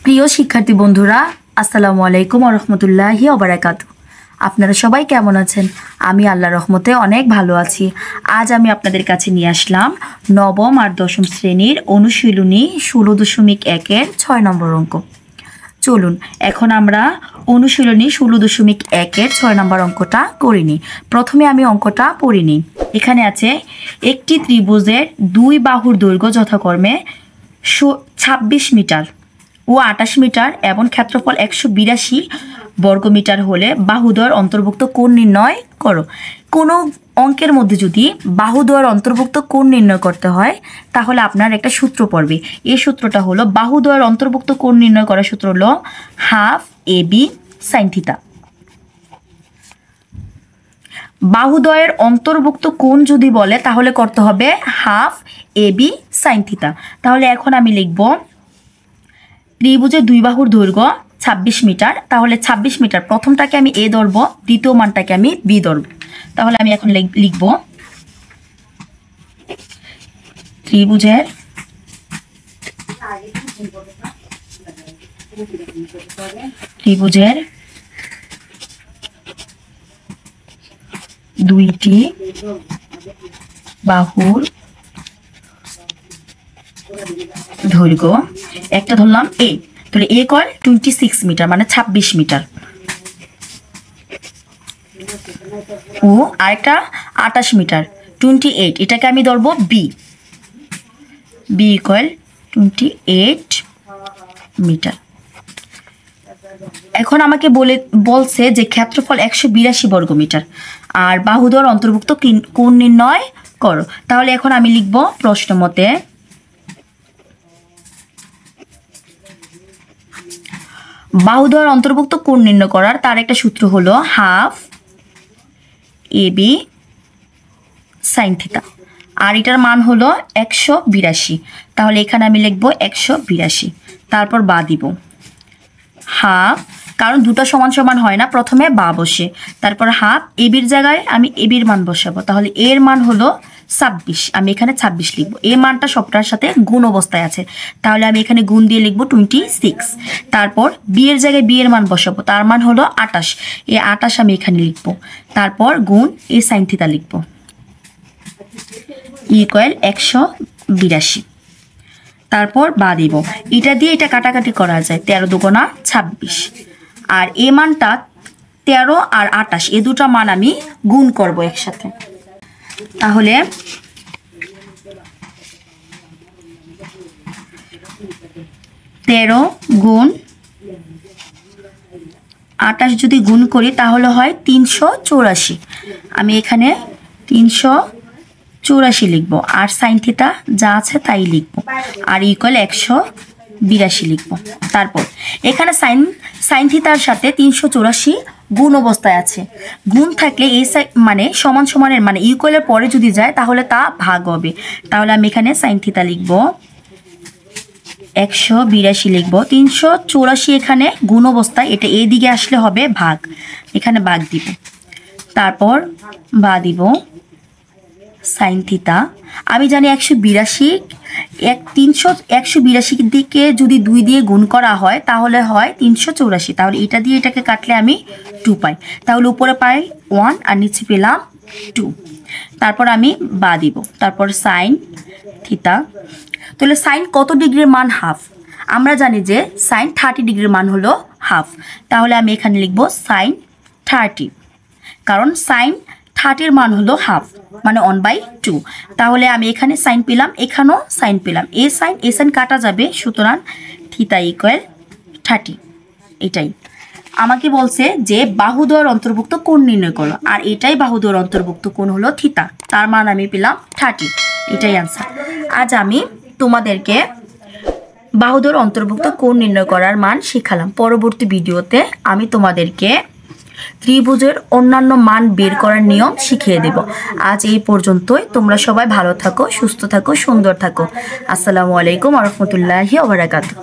প্রিয় শিক্ষার্থী বন্ধুরা, আসসালামু আলাইকুম ওয়া রাহমাতুল্লাহি ওয়া বারাকাতুহু। আপনারা সবাই কেমন আছেন? আমি আল্লাহর রহমতে অনেক ভালো আছি। আজ আমি আপনাদের কাছে নিয়ে আসলাম নবম আর দশম শ্রেণীর অনুশীলনী 16.1-এর 6 নম্বর অঙ্ক। চলুন এখন আমরা অনুশীলনী 16.1-এর 6 নম্বর অঙ্কটা করে নিই। প্রথমে আমি অঙ্কটা পড়ে নিই। এখানে আছে একটি ত্রিভুজের দুই বাহুর দৈর্ঘ্য যথাক্রমে 26 মিটার ও 28 মিটার এবং ক্ষেত্রফল 182 বর্গমিটার হলে বাহুদ্বয়ের অন্তর্ভুক্ত কোণ নির্ণয় করো। কোনো অঙ্কের মধ্যে যদি বাহুদ্বয়ের অন্তর্ভুক্ত কোণ নির্ণয় করতে হয় তাহলে আপনার একটা সূত্র পড়বে। এই সূত্রটা হলো বাহুদ্বয়ের অন্তর্ভুক্ত কোণ নির্ণয় করার সূত্র হলো হাফ AB sin থিটা। বাহুদ্বয়ের অন্তর্ভুক্ত কোণ যদি বলে তাহলে করতে হবে হাফ AB sin থিটা। তাহলে এখন আমি লিখব ত্রিভুজের দুই বাহুর দৈর্ঘ্য 26 মিটার, তাহলে 26 মিটার প্রথমটাকে আমি A ধরব, দ্বিতীয় মানটাকে আমি B ধরব। তাহলে আমি এখন লিখব ত্রিভুজের দুইটি বাহুর দৈর্ঘ্য, একটা ধরলাম A, তাহলে A কল 26 মিটার মানে 26 মিটার, ও আরেকটা 28 মিটার 28, এটাকে আমি ধরবো B ইকুয়াল 28 মিটার। এখন আমাকে বলছে যে ক্ষেত্রফল 182 বর্গমিটার আর বাহুদ্বয়ের অন্তর্ভুক্ত কোণ নির্ণয় করো। তাহলে এখন আমি লিখব প্রশ্ন মতে বাহুদ্বয়ের অন্তর্ভুক্ত কোণ নির্ণয় করার তার একটা সূত্র হলো হাফ AB sin থিটা, আর এটার মান হলো 182। তাহলে এখানে আমি লিখব 182, তারপর বা দিব হাফ, কারণ দুটো সমান সমান হয় না, প্রথমে বা বসে, তারপর হাফ এবির জায়গায় আমি এবির মান বসাবো। তাহলে এর মান হলো 26, আমি এখানে 26 লিখবো। এই মানটা সবটার সাথে গুণ অবস্থায় আছে, তাহলে আমি এখানে গুণ দিয়ে লিখবো 26। তারপর বি এর জায়গায় বি এর মান বসাবো, তার মান হলো 28, এই 28 আমি এখানে লিখবো। তারপর গুণ এই সাইন থিটা লিখবো ইকুয়াল 182। তারপর বা দিব, এটা দিয়ে এটা কাটাকাটি করা যায়, 13 দুগুণা 26, আর এ মানটা 13 আর 28 এই দুটো মান আমি গুণ করব একসাথে। তাহলে 13 গুণ 28 যদি গুণ করি তাহলে হয় 384, আমি এখানে 384 লিখবো, আর সাইন থিটা যা আছে তাই লিখবো, আর ইকুয়াল 182 লিখবো। তারপর এখানে সাইন থিটার সাথে 384 গুণ অবস্থায় আছে, গুণ থাকলে এই মানে সমান সমানের মানে ইকুয়ালের পরে যদি যায় তাহলে তা ভাগ হবে। তাহলে আমি এখানে সাইন থিটা লিখবো 182 লিখবো, 384 এখানে গুণ অবস্থায়, এটা এই দিকে আসলে হবে ভাগ, এখানে ভাগ দিব, তারপর বা দিব সাইন থিটা। আমি জানি 182 দিকে যদি 2 দিয়ে গুণ করা হয় তাহলে হয় 384, তাহলে এটা দিয়ে এটাকে কাটলে আমি 2 পাই, তাহলে উপরে পাই 1 আর নিচে পেলাম 2। তারপর আমি বা দিব, তারপর সাইন থিটা। তাহলে সাইন কত ডিগ্রির মান হাফ? আমরা জানি যে সাইন 30 ডিগ্রির মান হলো হাফ, তাহলে আমি এখানে লিখবো সাইন 30, কারণ সাইন 30-এর মান হলো হাফ মানে 1/2। তাহলে আমি এখানে সাইন পেলাম, এখানেও সাইন পেলাম, এ সাইন কাটা যাবে, সুতরাং থিটা ইকুয়াল 30। এটাই আমাকে বলছে যে বাহুদ্বয়ের অন্তর্ভুক্ত কোণ নির্ণয় করো, আর এটাই বাহুদ্বয়ের অন্তর্ভুক্ত কোণ হলো থিটা, তার মান আমি পেলাম 30। এটাই আনসার। আজ আমি তোমাদেরকে বাহুদ্বয়ের অন্তর্ভুক্ত কোণ নির্ণয় করার মান শিখালাম। পরবর্তী ভিডিওতে আমি তোমাদেরকে ত্রিভুজের অন্যান্য মান বের করার নিয়ম শিখিয়ে দেব। আজ এই পর্যন্তই। তোমরা সবাই ভালো থাকো, সুস্থ থাকো, সুন্দর থাকো। আসসালামু আলাইকুম ওয়া রাহমাতুল্লাহি ওয়া বারাকাতুহু।